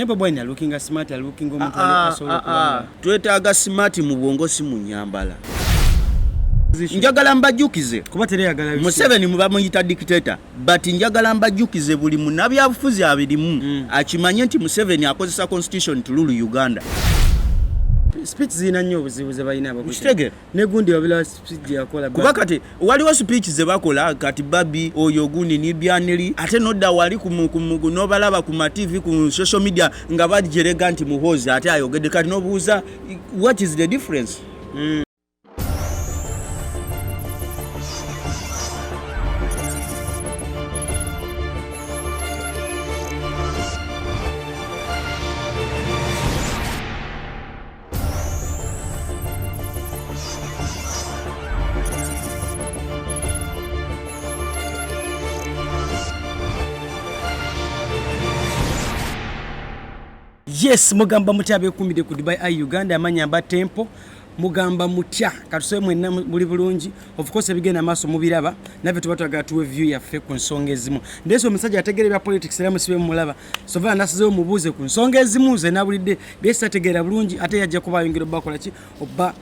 Bobi Wine looking smart, looking omuntu asobola kubanga twetaaga smart mu bwongo si mu nyambala. Njagala mbajjukize kuba tereyagala Museveni mubamuyita dictator, but njagala mbajjukize buli munnabyabufuzi abirimu akimanye nti Museveni akozesa constitution tululu Uganda. Speech zina nnyo obuzibu ze balina abo Kitege ne gundi wabila speech yakola kuba kati waliwo speech ze bakola kati babi oyo gundi ni byaneri ate nodda wali ku nobalaba ku TV ku social media nga bajerega nti muhozi ate ayogedde kati nobuuza what is the difference? Yes, mugamba mutya abekumide ku Dubai Eye Uganda amanyamba tempo mugamba mutya katuseme mwenna muli bulungi of course ebigenda maso mubiraba nabyo tubatwaga tuwe view yaffe ku nsonga ezimu ndeso omusajja ategere bya politics era musibe mulaba sova nasize mubuze ku nsonga ezimu ze nabulidde besa tegera bulungi ate yajja kuba yongero bakola ki oba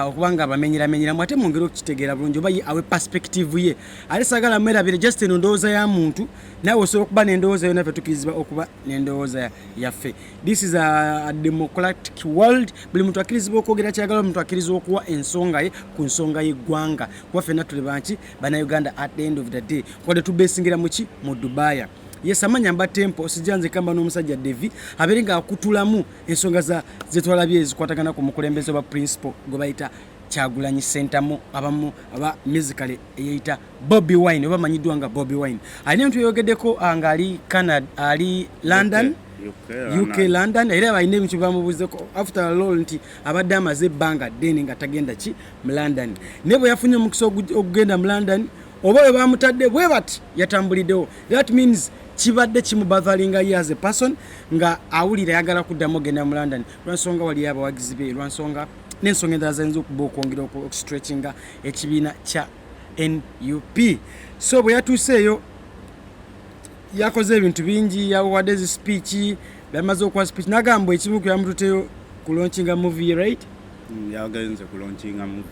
okubanga bamenyera mwate mungero kitegera bulungi oba awe perspective ye ali sagala merabire just ndowooza ya muntu nawe osobola okuba n'endowooza yonna tukiziba okuba n'endowooza yaffe. This is a democratic world. Buli muntu akirizibwa okwogera kyagala, muntu akirizibwa okuwa ensonga ye ku nsonga y'eggwanga kuba ffenna tuli banki bana Uganda at the end of the day kwadde tubeesingira muki mu Dubai. Yes, amanyamba tempo sijanze kamba n'omusajja Devi aberinga akutulamu ensonga za zetwalabye ezikwatagana ku mukulembeze wa principal gwe bayita Kyagulanyi Sentamu abamu aba musically eyita Bobi Wine oba manyiddwa nga Bobi Wine alina mtu yogeddeko nga ali Canada ali London UK London era bayina ebintu bamubuzeko after all nti abadde amaze ebbanga ddene nga tagenda ki mu London ne bwe yafunye omukisa okugenda mu London oba bwe bamutadde bwe bati yatambuliddewo. That means kibadde kimubazalinga ye as a person nga awulira yagala kuddamu ogenda mu London lwansonga wali abawagizi be lwansonga n'ensonga endala zayinza okuba okwongera okustretchinga ekibiina kya NUP. So bwe yatuuseeyo yakoze ebintu bingi yawadde ezi speech bamaze okuwa speech nagamba ekimu ku yamututeyo ku launchinga movie right yagenze ku launchinga movie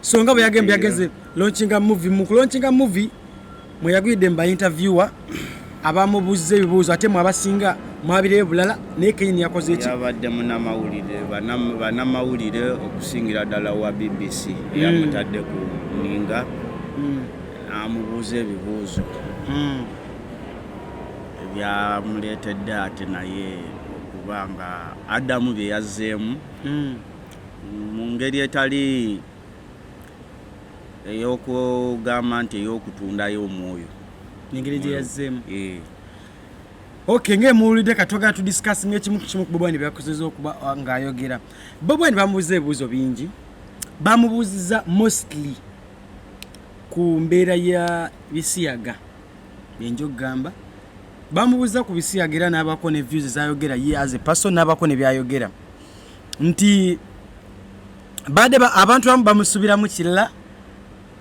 so nga bwe yageze launchinga movie mu launchinga movie mwe yagwidde mba interviewer abamubuze ebibuuzo ate mwabasinga mwabireyo bulala naye Kenyini yakoze eki yabadde munamawulire banamawulire okusingira ddala wa BBC yamutadde ku ninga amubuuza ebibuuzo ebyamuleetedde ate naye okubanga addamu bye yazzeemu mu ngeri etali ey'okugamba nti ey'okutundayo omwoyo ningeri gye yazzeemu. Okay, ngemuwulidde katwagala tudiscussing ekimu ku Bobi Wine byakozeza okuba ng'ayogera. Bobi Wine bamubuuza ebibuuzo bingi bamubuuziza mostly ku mbeera ya bisiyaga byenjo okugamba bamubuuza ku bisiyaga era n'abako ne views zayogera ye as a person n'abako ne byayogera nti badde abantu abamu bamusubiramu kirala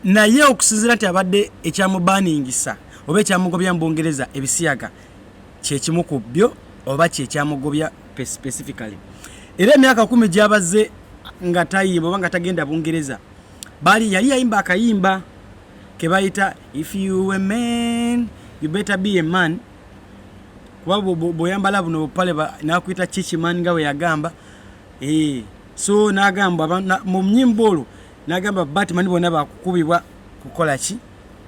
naye okusizira nti abadde ekyamubaningisa oba ekyamugobya mu Bungereza ebisiyaga kyekimu ku byo oba kyekyamugobya specifically era emyaka 10 gyabaze nga tayimba oba nga tagenda Bungereza bali yali yayimba akayimba ke bayita if you a man you better be a man kuba boyambala buno pale nakwita chichi man nga we yagamba so nagamba mu mnyimbo olwo nagamba Batman bonna bakukubibwa kukola ki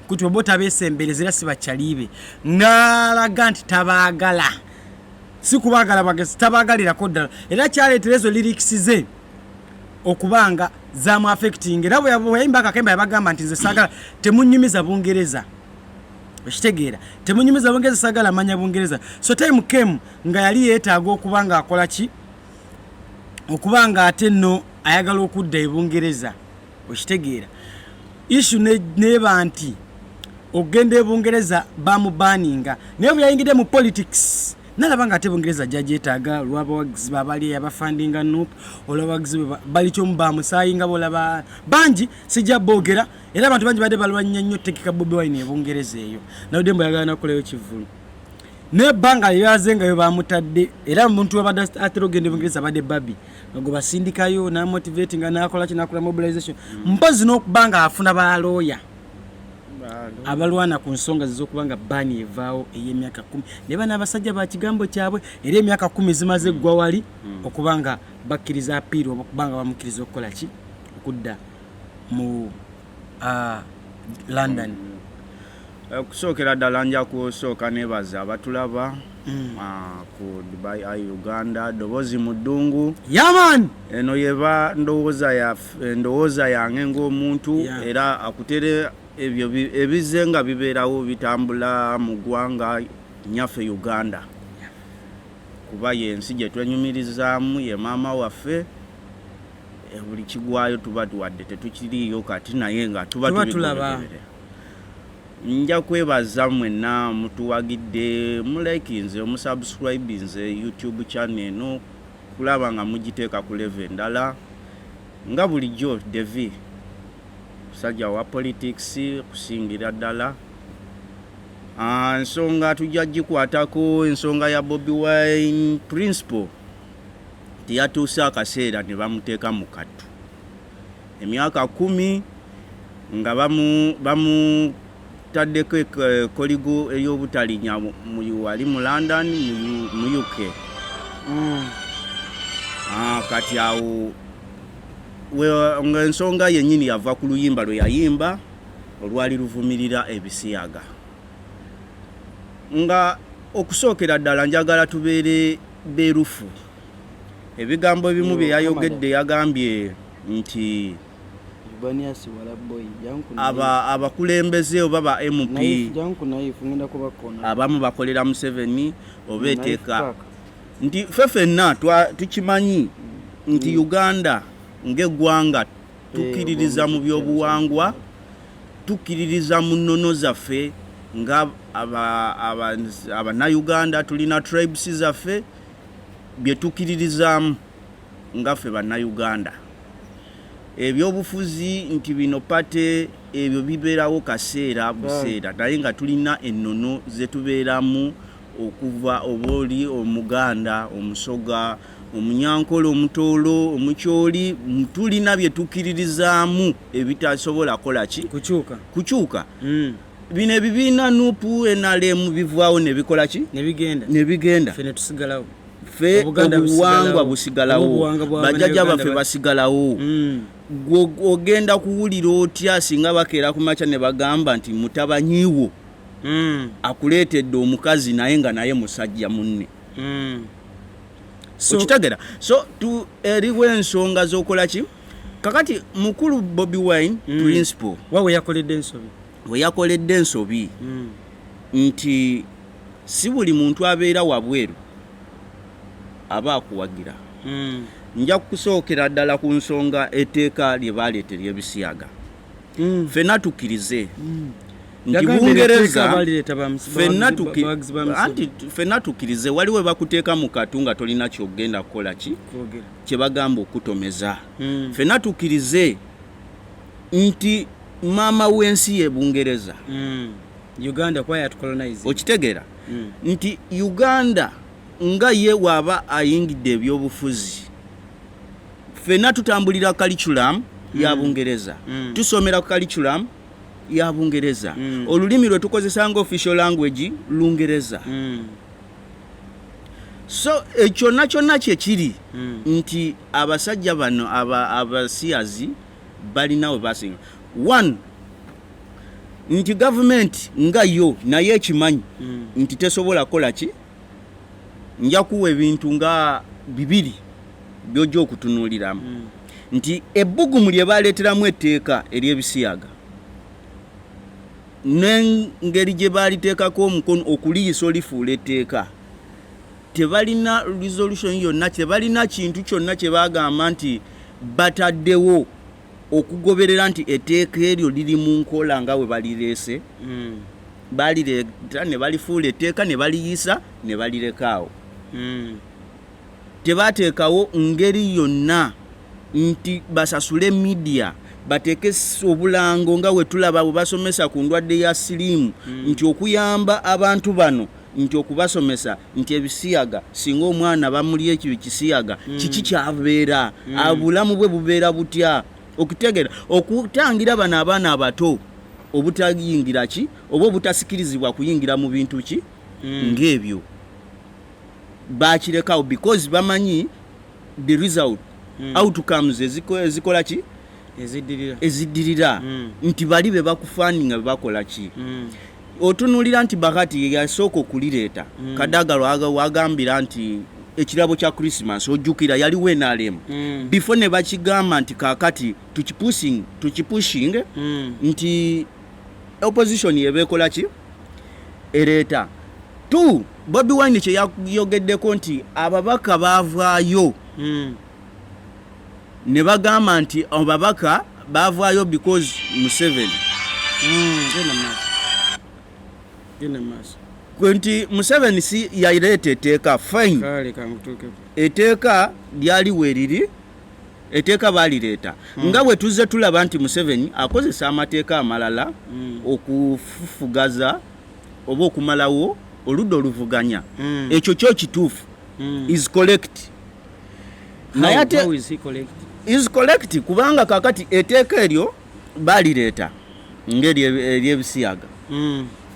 kuti obota besemberezera sibakyalibe ngalaga nti tabagala sikubagala bagezi tabagalira kodala era kyaleetera ezo lyrics ze okubanga zamu affecting era bwe yayimba akakemba yabagamba nti nze sagala temunyumiza Bungereza ekitegeera temunyumiza Bungereza sagala manya Bungereza so time came nga yali yeetaaga okubanga akola ki okubanga ate nno ayagala okudda e Bungereza okitegeera issue neba nti ogende e Bungereza bamubaninga naye bwe yayingidde mu politics nalabanga ate Bungereza jajetaga lwabawagizi babali abafandinga NUP olwabawagizi bali kyo bamusayinga bolaba banji sijja bogera era abantu banji badde balwanya nnyo tekika Bobi Wine e Bungereza eyo nawo dembo yagana nakoleyo kivulu nebbanga lyazenga yo bamutadde era omuntu wabadde atera ogenda Bungereza badde Bobi ngo basindikayo na motivating nakola kinakula mobilization mpozi n'okubanga afuna balooya abalwana ku nsonga z'okubanga bani evaawo ey'emyaka 10 ne bana abasajja ba kigambo kyabwe era emyaka 10 zimaze gwa wali okubanga bakkiriza apiiro okubanga bamukiriza okukola ki okudda mu London. Kusookera ddala nja kusooka nebaza abatulaba ku Dubai Eye Uganda Dobozi mu ddungu yaman eno yeba ndowooza yange ng'omuntu era akutere ebyo ebize nga bibeerawo bitambula mu ggwanga nyaffe Uganda kuba yensi gye twenyumirizaamu ye maama waffe buli kigwayo tuba tuwadde tetukiriyo kati naye nga tuba tulaba nja kwebaza mwenna mutuwagidde mulaikinze omusubscribinze YouTube channel eno kulaba nga mugiteeka ku level endala nga bulijjo Devi musajja wa politics kusingira ddala ensonga tujja gikwatako ensonga ya Bobi Wine principle tiyatuusa akaseera ne bamuteeka mu kattu emyaka 10 nga bamu taddeko koligo ey'obutalinya wali mu London mu UK kati awo nga ensonga yennyini yava ku luyimba lwe yayimba olwali luvumirira ebisiyaga nga okusookera ddala njagala tubeere beerufu ebigambo ebimu bye yayogedde yagambye nti abakulembeze oba ba MP abamu bakolera Museveni oba eteeka nti fefenna tukimanyi nti Uganda ng'eggwanga tukkiririza mu byobuwangwa tukkiririza mu nnono zaffe nga Abannayuganda tulina tribes zaffe bye tukkiririzaamu nga ffe Bannayuganda ebyobufuzi nti bino pate ebyo bibeerawo kaseera buseera naye nga tulina ennono ze tubeeramu okuva oboli Omuganda Omusoga Omunyankole Omutoolo Omukyoli tulina bye tukkiririzaamu ebitasobola kola ki kukyuka bino ebibiina nupu NRM bivaawo ne bikola ki ne bigenda fene tusigalawo fe obuwangwa busigalawo bajjajja baffe basigalawo ogenda kuwulira otya singa bakeera ku makya ne bagamba nti mutabanyiwo akuleetedde omukazi naye nga naye musajja munne okitegeera so eriwo ensonga z'okola ki kakati mukulu Bobi Wine principle we yakoledde ensobi nti si buli muntu abeera wabweru aba akuwagira nja kusookera ddala ku nsonga etteeka lye baaleetera ebisiyaga ffenna tukkirize nti Bungereza ffenna tukkirize waliwo we bakuteeka mu katu nga tolina kyogenda kukola ki kye bagamba okutomeza ffenna tukkirize nti maama w'ensi ye Bungereza okitegeera nti Uganda nga ye waba ayingidde ebyobufuzi ffenna tutambulira curriculum ya Bungereza tusomera ku curriculum ya Bungereza olulimi lwe tukozesa nga official language Lungereza so ekyo kyonna kye kiri nti abasajja bano abasiyazi balina we basinga one nti government nga yo naye ekimanyi nti tesobola kola ki nja kuwa ebintu nga 2 byojja okutunuuliramu nti ebbugumu lye baleeteramu etteeka ery'ebisiyaga n'engeri gye baaliteekako omukono okuliyisa olifuula etteeka tebalina resolution yonna tebalina kintu kyonna kye bagamba nti bataddewo okugoberera nti etteeka eryo liri mu nkola nga we balireese balireeta ne balifuula etteeka ne baliyisa ne balirekaawo tebateekawo ngeri yonna nti basasule media bateeke obulango nga we tulaba bwe basomesa ku ndwadde ya siriimu nti okuyamba abantu bano nti okubasomesa nti ebisiyaga singa omwana bamuli ekyo kisiyaga kiki kyabeera abulamu bwe bubeera butya okutegera okutangira bano abaana abato obutayingira ki oba obutasikirizibwa kuyingira mu bintu ki ng'ebyo bakirekawo because bamanyi the result outcomes ezikola ki eziddirira nti bali be bakufaninga be bakola ki otunulira nti bakati yasooka okulireeta kadagalo wagambira nti ekirabo kya Christmas ojjukira yaliwo NRM before ne bakigamba nti kakati tukipushing nti opposition yebekola ki ereeta tu Bobi Wine kye yayogeddeko nti ababaka baavaayo ne bagamba nti ababaka baavaayo because Museveni nti Museveni si yayireeta etteeka fine etteeka lyali weriri etteeka baalireeta nga bwe tuzze tulaba nti Museveni akozesa amateeka amalala okufufugaza oba okumalawo oludda oluvuganya ekyo kyo kituufu is correct naye ate is correct kubanga kakati etteeka eryo baalireeta ng'eryebisiyaga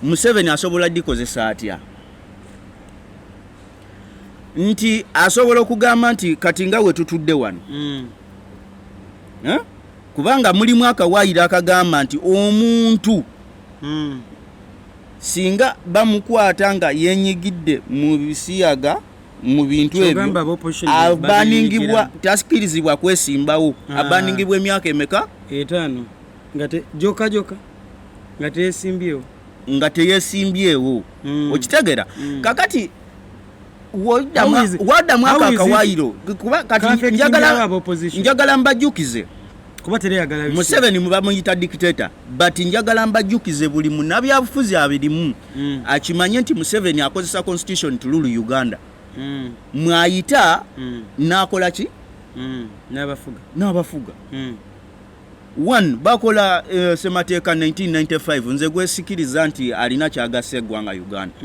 Museveni asobola dikozesa atya nti asobola okugamba nti kati nga we tutudde wano kubanga mulimu akawaayiro akagamba nti omuntu singa bamukwata nga yenyigidde mu bisiyaga mu bintu ebyo abaningibwa tasikirizibwa kwesimbawo abaningibwa emyaka emeka 5 ngate joka nga teyesimbyewo okitegera kakati wadamu akawaayiro kati njagala mbajjukize Museveni mubamuyita dictator but njagala mbajjukize buli munnabyabufuzi abirimu akimanye nti Museveni akozesa constitution to rule Uganda mwayita nakola ki n'abafuga one bakola semateeka 1995 nze gwesikiriza nti alina kyagasa eggwanga Uganda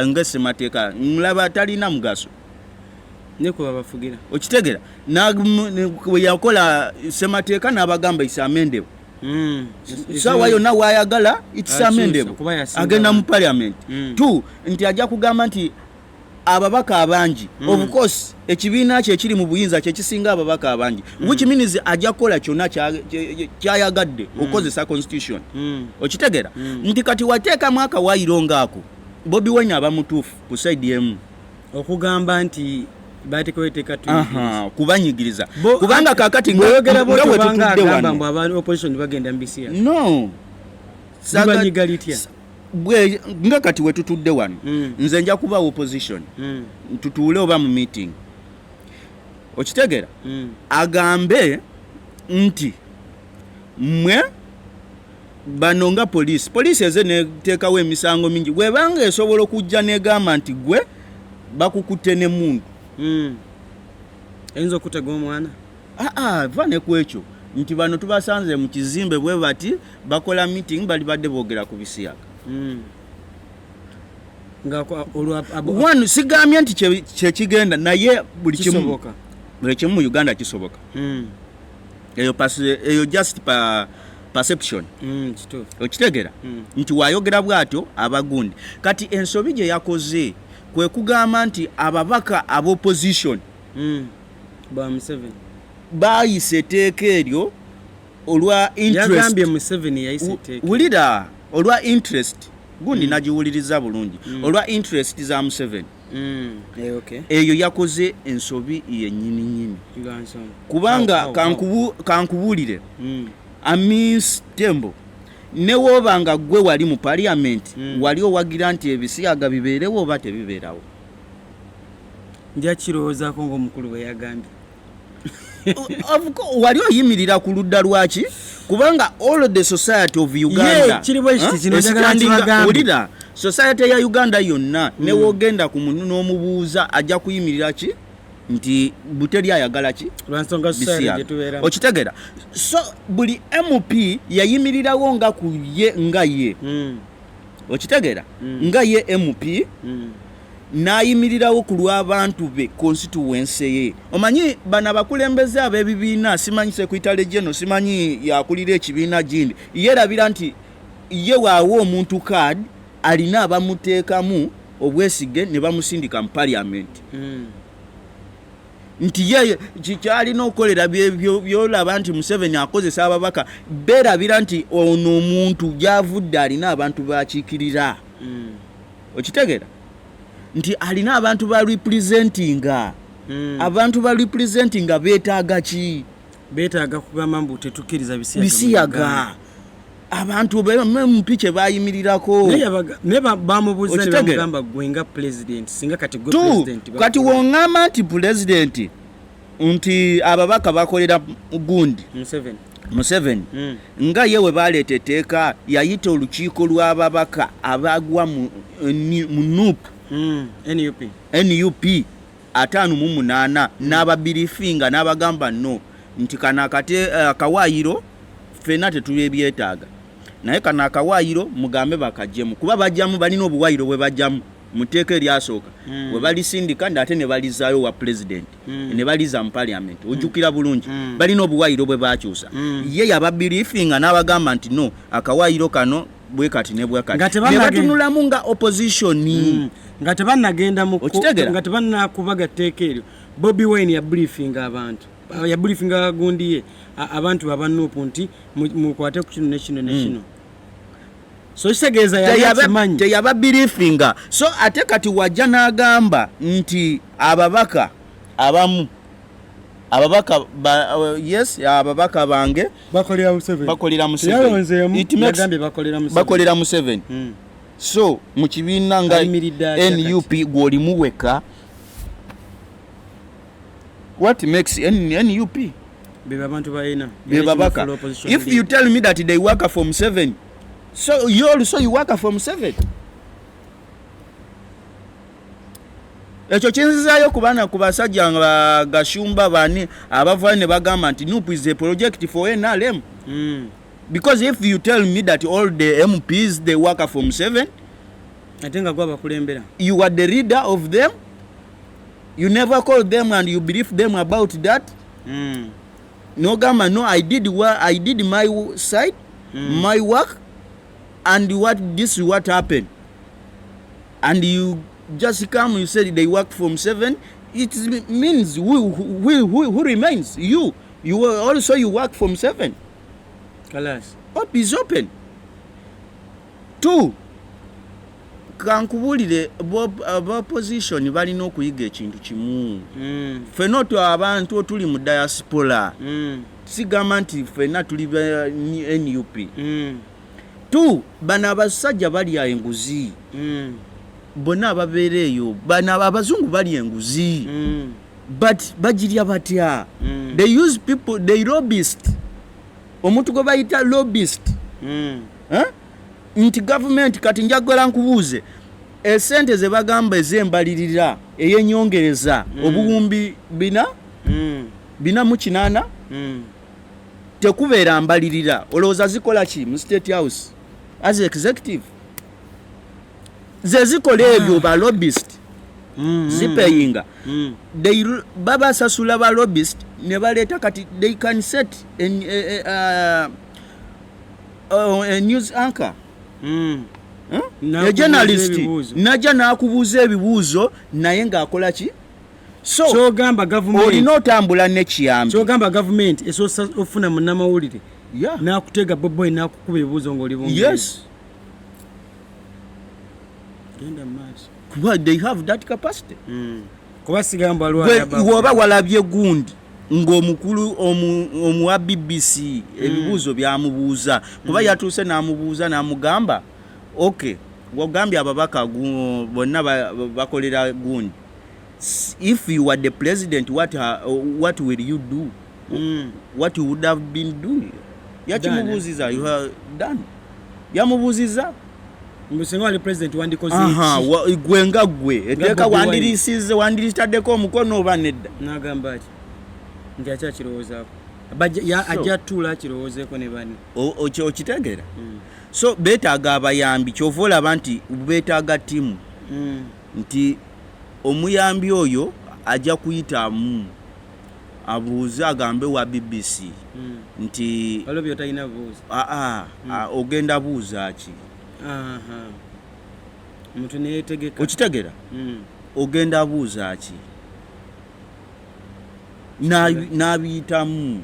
nga semateeka mulaba talina mugaso nekuba bafugira okitegera yakola semateeka n'abagamba isamendebo sawa yonna wayagala itisamendebo agenda mu parliament two nti ajja kugamba nti ababaka abangi of course ekibiina kye kiri mu buyinza kye kisinga ababaka abangi which means ajja kola kyonna kyayagadde okozesa constitution okitegera nti kati wateeka mwaka waayiro ako Bobi Wine abamutuufu ku side emu okugamba nti batikoeteka kubanyigiriza kubanga kakati ngayogera bo tutudde wano abantu opposition bagenda mbisiya no saganyigalitia bwe nga kati we tutudde wano nze nja kuba opposition tutuule oba mu meeting okitegera agambe nti mwe banonga police eze neteekawo emisango mingi bwebanga esobola okujja negamba nti gwe bakukutte ne muntu enzo kutega omwana vane kwekyo nti bano tubasanze mu kizimbe bwe bati bakola meeting bali badde boogera ku bisiyaga one sigambye nti kyekigenda naye buli kimu mu Uganda kisoboka eyo just perception okitegera nti wayogera bwatyo abagundi kati ensobi gye yakoze kwe kugamba nti ababaka ab'opposition bayise etteeka eryo olwa wulira olwa interest gundi nagiwuliriza bulungi olwa interest za Museveni eyo yakoze ensobi yennyini kubanga kankubulire Amis Tembo newoba nga gwe wali mu parliament wali owagira nti ebisiyaga bibeerewo oba tebibeerawo njakirowozaako ng'omukulu bwe yagambye wali oyimirira ku ludda lwaki kubanga all the society of Uganda ulira society ya Uganda yonna newogenda ku muntu n'omubuuza ajja kuyimirira ki nti buteri ayagala ki okitegera so buli MP yayimirirawo nga ku ye nga ye okitegeera nga ye MP n'ayimirirawo ku lw'abantu be constituency ye. Omanyi bana bakulembeze ab'ebibiina simanyi Secretary General simanyi yakulira ekibiina gindi yerabira nti ye waawo omuntu card alina abamuteekamu obwesige ne bamusindika mu parliament nti ye kikyalina okukolera byolaba nti Museveni akozesa ababaka beerabira nti ono omuntu gy'avudde alina abantu bakiikirira okitegeera nti alina abantu ba representinga abantu ba representinga beetaaga ki beetaaga kugamba mbu tetukkiriza bisiyaga abantu mpiche bayimirirako ne bamubuuza ne bamugamba gwenga president singa kati gwe president kati wongamba nti president nti ababaka bakolera gundi Museveni nga yewe baleeta etteeka yayita olukiiko lw'ababaka abagwa mu NUP 58 n'ababirifinga n'abagamba no nti kana akawaayiro ffenna tetubyetaaga naye kana akawaayiro mugambe bakajjemu kuba bajjamu balina obuwaayiro bwe bajjamu muteeka eryasooka bwe balisindika ate ne balizaayo wa president ne baliza mu parliament ojjukira bulungi balina obuwaayiro bwe bakyusa ye yababirifinga n'abagamba nti no akawaayiro kano bwe kati ne bwe kati ne batunulamu nga opposition nga tebannagenda nga tebannakubaga tteeka eryo Bobi Wine yabriefinga abantu yabriefinga gundi ye abantu babanupu nti mukwate ku kino nekino so kitegeeza yababiriefinga so ate kati wajja n'agamba nti ababaka abamu ababaka bange bakolera Museveni so mu kibiina nga NUP gw'olimuweka what makes NUP if you tell me that they work from 7 so you also you work from 7 ekyo kinzizaayo kubana kubasajja gashumba bani abava ne bagamba nti NUP is a project for NRM because if you tell me that all the MPs they work from 7 atenga gwa bakulembera you are the leader of them you never call them and you brief them about that no gama no I did my side my work and this is what happened and you just come you said they work from 7 it means who remains you also you work from 7 Kalas up is open 2 kankubulire opposition balina okuyiga ekintu kimu ffenna abantu tuli mu diaspora sigamba nti ffenna tuli NUP 2 bana abasajja balya enguzi bonna ababeera eyo bana abazungu balya enguzi but bagirya batya they use people they lobbyist omuntu gwe bayita lobbyist nti government kati njagala nkubuuze esente ze bagamba ez'embalirira ey'ennyongereza obuwumbi 408 tekubeera mbalirira olowooza zikola ki mu State House as executive ze zikola ebyo ba lobbyist zipeyinga babasasula ba lobbyist ne baleeta kati they can set a news anchor journalist najja n'akubuuza ebibuuzo naye ng'akola ki so gamba government olina otambula n'ekiyambi so gamba government esosa ofuna munnamawulire n'akutega Bobi Wine n'akukuba ebibuuzo ng'oli bungi yes they have that capacity kuba sigamba woba walabye gundi ng'omukulu omuwa BBC ebibuuzo byamubuuza kuba yatuuse n'amubuuza n'amugamba okay wagambye ababaka bonna bakolera gundi if you were the president what will you do what you would have been doing yakimubuuziza you have done yamubuuziza mbusenga wali president wandikoze gwenga gwe eteeka wandirisize wandiritaddeko omukono oba nedda n'agamba ati nti akyakirowoozaako ajja tuula kirowoozeeko ne banne okitegeera so beetaaga abayambi kyova olaba nti beetaaga ttiimu nti omuyambi oyo ajja kuyitamu abuuze agambe wa BBC nti olobyo talina buuza ogenda buuza ki omuntu neyetegeka okitegeera ogenda buuza ki n'abiyitamu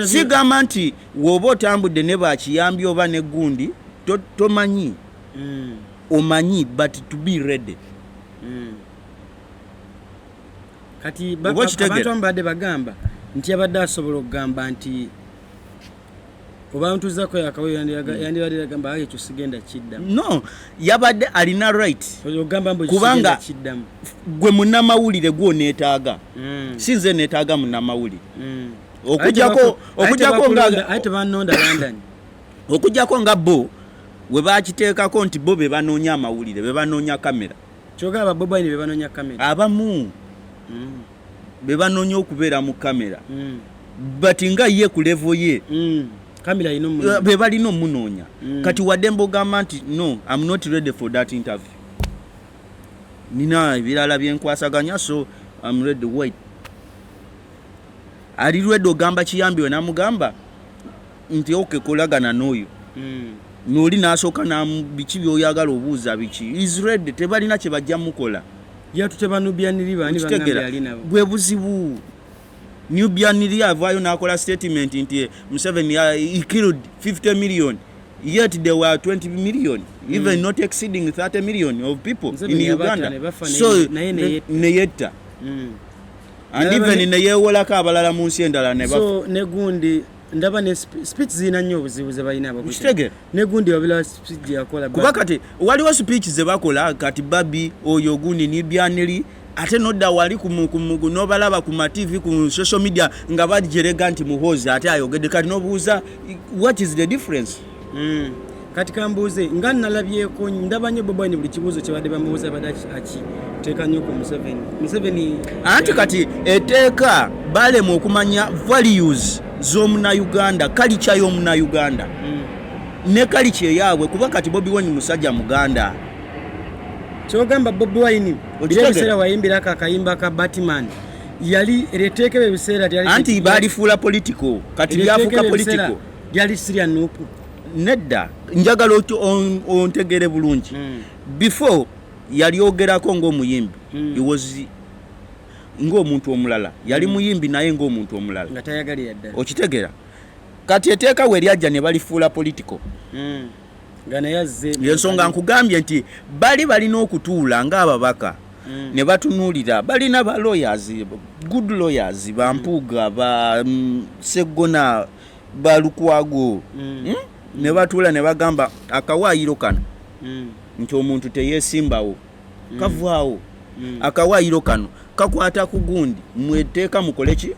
sigamba nti woba otambudde ne bakiyambi oba negundi tomanyi omanyi but to be ready kati abantu abadde bagamba nti abadde asobola okugamba nti obantuzako yakawe yandibadde yagamba ekyo sigenda kiddamu no yabadde alina right kubanga gwe munnamawulire gwoneetaaga sinze neetaaga munnamawulire okujjako nga bo we bakiteekako nti bo be banoonya amawulire be banoonya kamera kyogaba Bobi Wine be banoonya kamera abamu be banoonya okubeera mu kamera but nga ye ku level ye kamera ino be balina omunoonya kati wadde mbogamba nti no I'm not ready for that interview nina ebirala byenkwasaganya so I'm ready wait ali ready ogamba kiyambi we namugamba nti kolagana n'oyo n'oli n'asooka biki byoyagala obuuza biki is ready tebalina kye bajja mukola yatutebanubyaniri bani bangambe alina bwe buzibu Nubianiri avaayo n'akola statement nti Museveni he killed 50 million yet there were 20 million even not exceeding 30 million of people in Uganda so neyetta and even neyewolako abalala mu nsi endala ne so negundi ndaba ne speech zina nnyo obuzibu ze balina abakutegera negundi wabila speech yakola kuba kati waliwo speech ze bakola kati Babi oyo gundi Nubianiri ate nodda wali nobalaba ku TV ku social media nga bajerega nti muhozi ate ayogedde kati nobuuza what is the difference kati kambuuze nga nalabyeko ndaba nnyo Bobi Wine buli kibuuzo kye badde bamubuuza badaki teeka nnyo ku Museveni anti kati eteeka balemu okumanya values z'omunayuganda culture y'omunayuganda ne culture yaabwe kuba kati Bobi Wine musajja muganda kyogamba Bobi Wine ebiseera wayimbirako akayimba ka Batman yali ereteekebe ebiseera anti balifuula political kati byafuuka political yali Syria nupu nedda njagala ontegere bulungi before yali ogerako ng'omuyimbi he was ng'omuntu omulala yali muyimbi naye ng'omuntu omulala nga tayagalira ddala okitegera kati eteeka we lyajja ne balifuula political yensonga nkugambye nti balina okutuula ng'ababaka ne batunuulira balina ba lawyers good lawyers bampuuga ba Seggona ba Lukwago ne batuula ne bagamba akawaayiro kano nti omuntu teyeesimbawo kavaawo akawaayiro kano kakwata ku gundi mweteeka mukole ki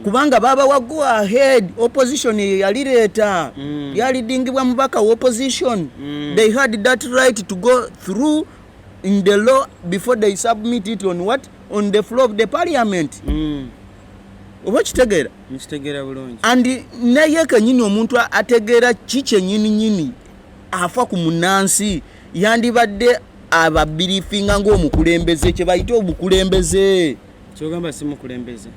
kubanga baba wago ahead opposition yalireeta yalidingibwa mubaka wa opposition they had that right to go through in the law before they submit it on the floor of the parliament oba kitegeera bulungi and naye kenyini omuntu ategeera kikye nyini afa ku munansi yandibadde ababirifinga ng'omukulembeze kye bayita obukulembeze kyogamba si mukulembeze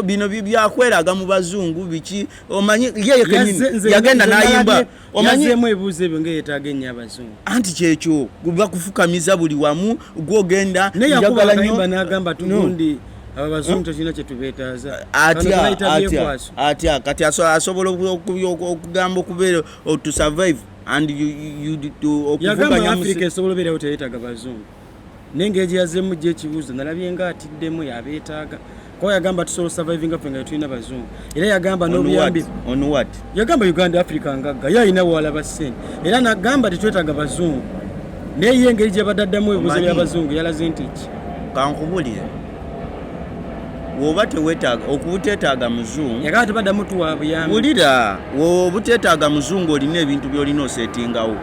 bino byakweraga mu bazungu biki omanyi yeye kenyini yagenda n'ayimba omanyemu ebuuzo ebyo ng'eyeetaaga ennyo abazungu anti kyekyo bakufukamiza buli wamu gwogenda njagala nnyo n'agamba tugundi abazungu tekirina kye tubeetaaza atya kati asobola okugamba okubeera to survive and you to yagamba Africa esobola obeerawo teyeetaaga bazungu nenge egiyazeemu gy'ekibuuzo nalabye nga atiddemu yabeetaaga kwa yagamba tusobola surviving affe nga tulina bazungu era yagamba n'obuyambi on what yagamba Uganda Africa ngagga yalina walaba ssente era nagamba tetwetaaga bazungu naye ye engeri gye badaddamu ebibuuzo by'abazungu yalaze nti ki kankubulire woba teweetaaga okubuteetaaga muzungu yagamba tebaddamu tuwa buyambi wulira wobuteetaaga muzungu olina ebintu by'olina oseetingawo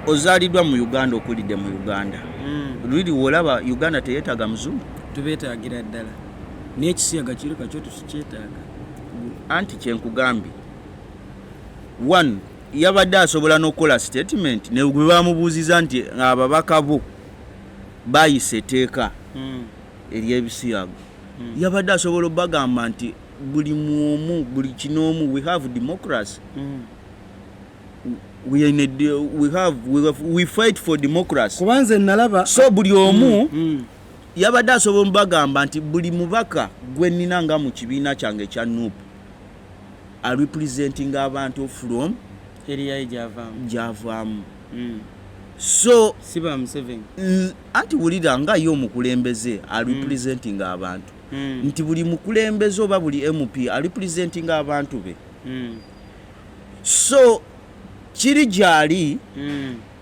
ozaaliddwa mu Uganda okulidde mu Uganda luli wolaba Uganda teyeetaaga muzungu tubeetaagira ddala n'ekisiyaga kiri kakyo tukikyetaaga anti kyenkugambye one yabadde asobola n'okukola statement ne gwe bamubuuziza nti ababaka bo bayise etteeka ery'ebisiyaga yabadde asobola obagamba nti buli mwomu buli kinoomu we have democracy we fight for democracy kubanze nalaba so buli omu yabadde asobola bagamba nti buli mubaka gwe nnina nga mu kibiina kyange ekya NUP are representing abantu from area gyavaamu so siba Museveni anti wulira nga yo omukulembeze are representing abantu nti buli mukulembeze oba buli MP are representing abantu be so kiri gyali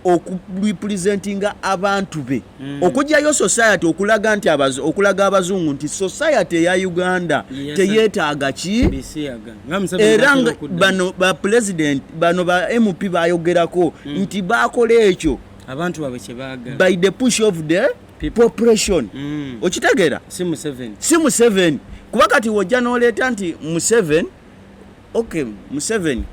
okurepresentinga abantu be okujjayo society okulaga nti okulaga abazungu nti society eya Uganda teyeetaaga ki bisiyaga era bano ba president bano ba MP bayogerako nti bakola ekyo abantu babe kyebaagala by the push of the population okitegeera si Museveni kuba kati wojja n'oleeta nti Museveni okay Museveni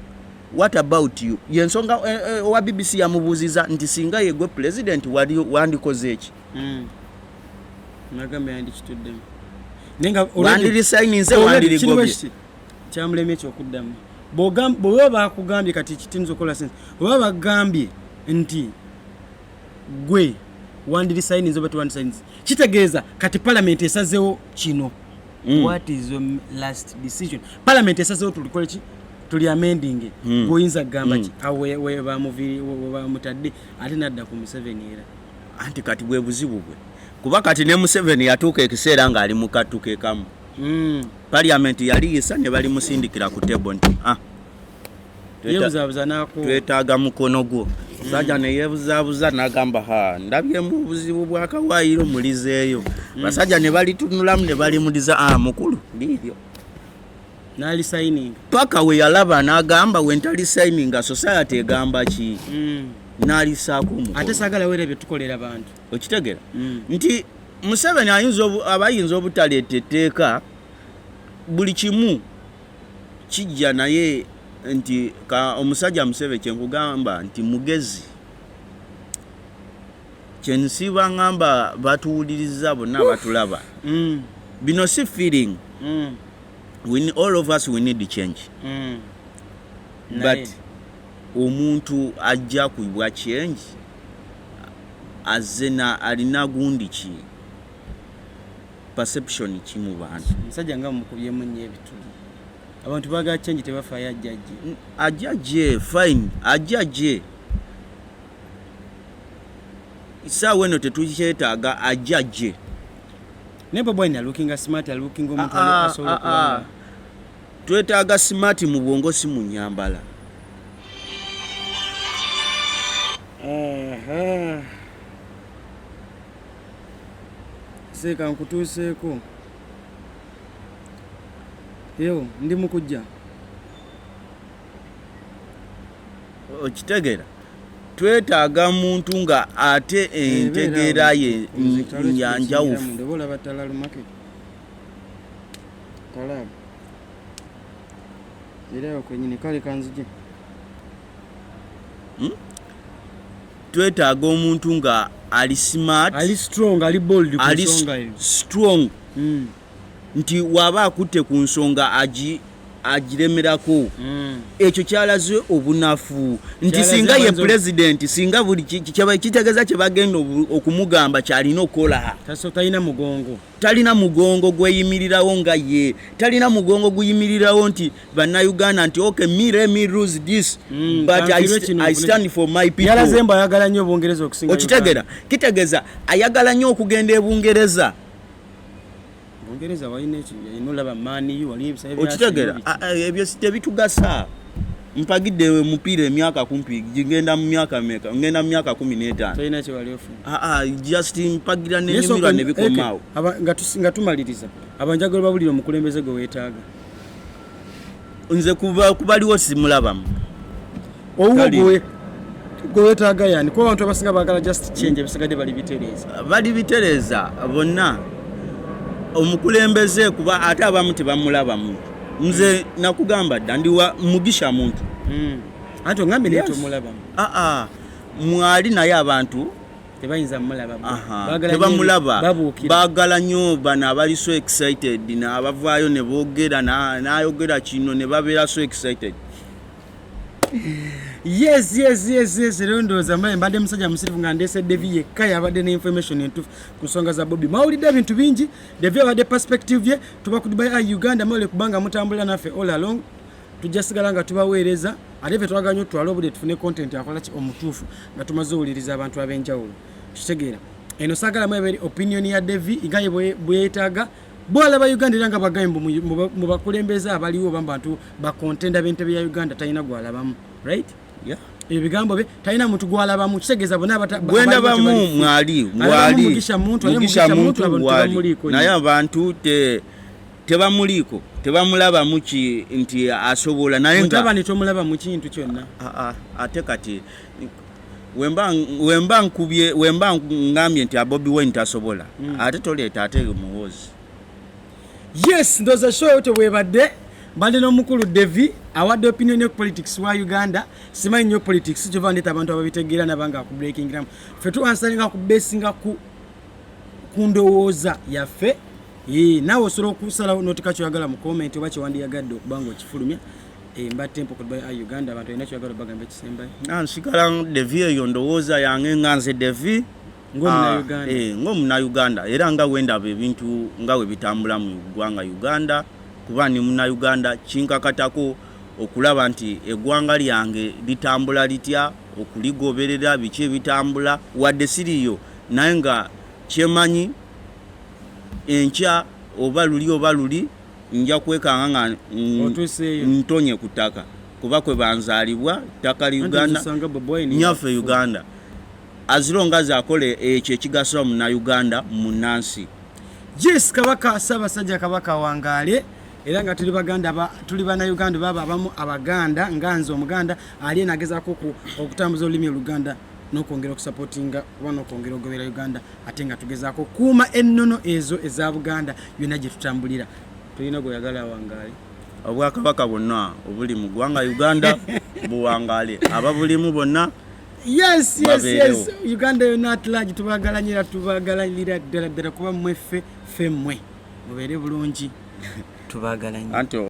what about you yensonga wa BBC yamubuuziza nti singa yegwe president wandikoze eki nagambe yandikitudde nenga wandiri signinze wandiri gobye kyamulemye ekyokuddamu bwe bakugambye kati kitinzo kola sense bwe bagambye nti gwe wandiri signinze oba tuwandi signinze kitegeeza kati parliament esazeewo kino what is your last decision parliament esazeewo tulikole ki tuli amending goyinza gamba ki awe bamutadde ate nadda ku Museveni era anti kati bwe buzibu bwe kuba kati ne Museveni yatuuka ekiseera ng'ali mu kattuke kamu parliament yaliyisa ne bali musindikira ku table nti yebuzabuza nako twetaaga mukono gwo sajja ne yebuzabuza n'agamba ndabye mu buzibu bwa kawaayiro mulizeeyo basajja ne balitunulamu ne balimuliza mukulu liiryo nali signing paka we yalaba n'agamba wentali signing society egamba ki nali saako ate sagala were betukolera abantu okitegera nti Museveni abayinza obutaleeta etteeka buli kimu kijja naye nti omusajja Museveni kyenkugamba nti mugezi kyensiba ngamba batuwuliriza bonna batulaba bino si feeling all of us we need change but omuntu ajja kuibwa change azena alina gundi ki perception ki mu bantu musajja nga mukubyemu nnyo ebituli abantu baga change tebafaayo ajjaje fine ajjaje isawe no tetukyetaaga ajjaje nebo bwana looking smart looking omuntu asobola twetaaga smart mu bwongo si mu nyambala seka nkutuuseeko yo ndi mukujja okitegera twetaaga muntu nga ate entegeera ye nyanjawufu ndobola batalalu market talabu zireo kwenyini kale kanzije twetaaga omuntu nga ali smart ali strong ali bold ku nsonga strong nti waba akutte ku nsonga agiremerako ekyo kyalaze obunafu nti singa ye president singa buli kitegeeza kye bagenda okumugamba kyalina okukola talina mugongo gweyimirirawo nga ye talina mugongo guyimirirawo nti bannayuganda nti okay me lose this but I stand for my people yalaze mba ayagala nnyo Bungereza okusinga okitegera kitegeeza ayagala nnyo okugenda e Bungereza Bungereza walina inolaba mani wali ebisebe okitegera ebyo tebitugasa mpagidde mupiira emyaka kumpi ngenda mu myaka meka ngenda mu myaka 15 tayina kye wali ofu just mpagira n'enyumirwa ne bikomaawo nga tumaliriza abanjagalo babulira omukulembeze gwe weetaaga nze kubaliwo simulabamu owugwe weetaaga yani kuba abantu abasinga baagala just change ebisigadde bali bitereza bonna omukulembeze kuba ate abamu tebamulabamu. Nze nakugamba dda ndiwa mugisha muntu. Ate ngambe leto mulabamu. Mwali naye abantu tebayinza mulaba. Tebamulaba. Baagala nnyo bano abali so excited n'abavaayo ne boogera n'ayogera kino ne babeera so excited. Yes, Rondoza mbaye mbadde musajja musirifu nga ndese Devi yekka yabadde ne information entufu ku nsonga za Bobi. Mawulidde ebintu bingi, Devi abadde perspective ye, tuba ku Dubai Eye Uganda mole kubanga mutambulira naffe all along. Tujja sigala nga tubaweereza, ate fe twaganya otwala obudde tufune content akola ki omutuufu nga tumaze owuliriza abantu ab'enjawulo. Kitegeera. Eno saagala mweberi opinion ya Devi igaye bweyetaaga. Bwala ba Uganda era nga bagayimbu mu bakulembeza abaliwo bantu ba contender b'entebe ya Uganda talina gwalabamu, right? Yeah. Ebigambo be talina muntu gwalabamu kitegeza bona bwenda bamu mwali mugisha muntu abantu naye abantu tebamuliko tebamulaba muki nti asobola naye nga mutabani tomulaba mu kintu kyonna. Ate kati wemba ngambye nti Bobi Wine tasobola ate toleeta ate muwozi. Yes, ndoza show yote webadde bali n'omukulu Devi awadde opinion yo politics wa Uganda. Simanyi nnyo politics kyova ndeta abantu ababitegeera nabanga ku breaking gram. Ffe tuansalinga ku besinga ku ndowooza yaffe. Nawe osobola okusalawo notika kyoyagala mu comment oba kyewandiyagadde okubanga okifulumya. Mba tempo ku Dubai Eye Uganda abantu alina kyoyagala obagambe kisembayo. Nsikala Devi eyo ndowooza yange nga nze Devi ng'omuna Uganda era nga wendaba ebintu nga we bitambula mu ggwanga Uganda kuba ni muna Uganda kinkakatako okulaba nti eggwanga lyange litambula litya okuligoberera biki ebitambula wadde siriyo naye nga kyemanyi enkya oba luli nja kwekanga nga ntonye ku ttaka kuba kwe banzaalibwa ttaka li Uganda nyaffe Uganda azilonga zakole ekyo ekigaso mu Uganda mu Nansi. Yes, kabaka Ssaabasajja Kabaka wangaale era nga tuli baganda tuli bana Uganda baba abamu abaganda nganzo omuganda ali nagezaako okutambuza olulimi Oluganda n'okwongera okusupportinga wano okwongera ogobera Uganda ate nga tugezaako kuuma ennono ezo eza Buganda byonna gye tutambulira. Tulina gweyagala wangaale Obwakabaka bwonna obuli mu ggwanga Uganda buwangaale ababulimu bonna. Yes. Uganda yonna at large tubagalanyira ddala kuba mweffe ffemmwe mubeere bulungi tubagalanye.